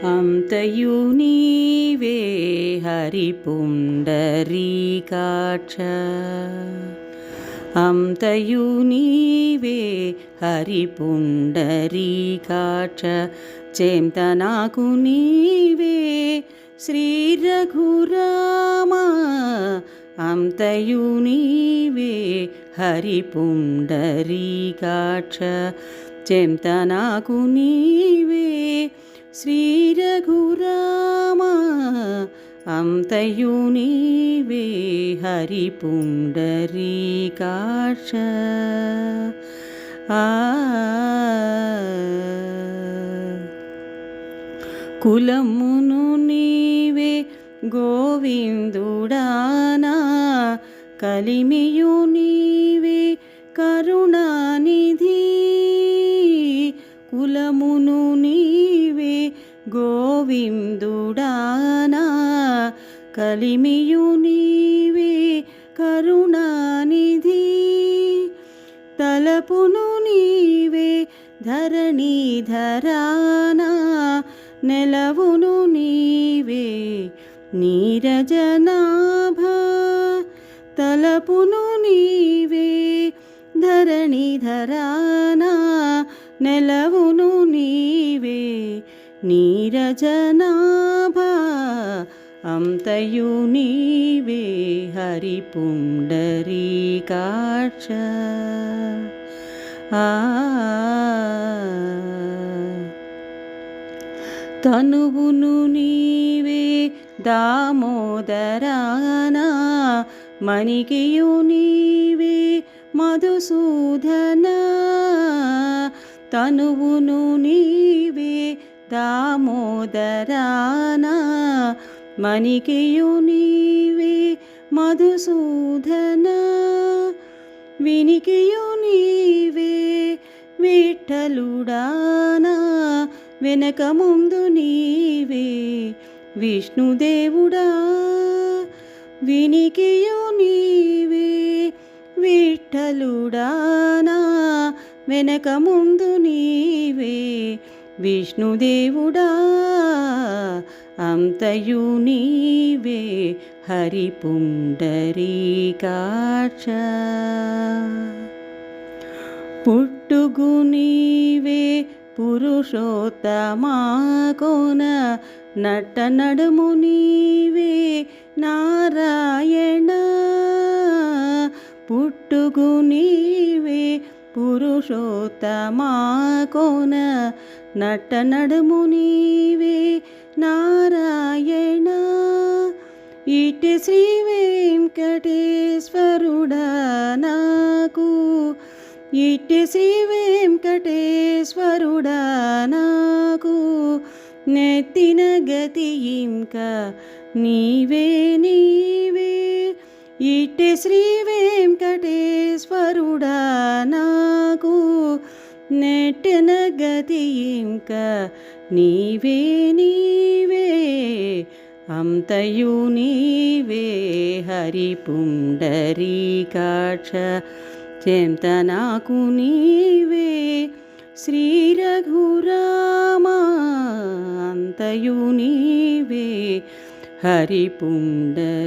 అంతయు నీవే హరి పుండరీకాక్ష అంతయు నీవే హరి పుండరీకాక్ష చెంత నాకు నీవే శ్రీ రఘురామ అంతయు నీవే హరి పుండరీకాక్ష చెంత నాకు నీవే శ్రీ రఘురామ అంతయు నీవే హరి పుండరీకాక్ష కులమును నీవే గోవిందుడానా కలిమియు నీవే కరుణానిధి కులమును నీవే గోవిందుడానా కలిమియు నీవే కరుణానిధి తలపును నీవే ధరణీధరానా నెలవును నీవే నీరజనాభ తలపును నీవే ధరణీధరానా నెలవును నీవే నీరజనాభ అంతయు నీవే హరి పుండరీకాక్ష తనువును నీవే దామోదరానా మణికియు నీవే మధుసూదన తనువును నీవే దామోదరానా మణికియు నీవే మధుసూదన వినికియు నీవే విఠలుడానా వెనక ముందు నీవే విష్ణుదేవుడా వినికియు నీవే విఠలుడానా వెనక ముందు నీవే విష్ణుదేవుడా అంతయు నీవే హరి పుండరీకాక్ష పుట్టుగు నీవే పురుషోత్తమా కోన నట నడుము నీవే నారాయణ పుట్టుగు నీవే పురుషోత్తమా కోన నట నడుము నీవే నారాయణ ఇటు శ్రీ వెంకటేశ్వరుడా నాకు ఇటు శ్రీ వెంకటేశ్వరుడా నాకు నెత్తిన గతి ఇంకా నీవే నీవే ఇటు శ్రీ వెంకటేశ్వరుడా నాకు నెట్టిన గతి ఇంకా నీవే నీవే అంతయు నీవే హరి పుండరీకాక్ష చెంత నాకు నీవే శ్రీ రఘురామ అంతయు నీవే హరి పుండరీకాక్ష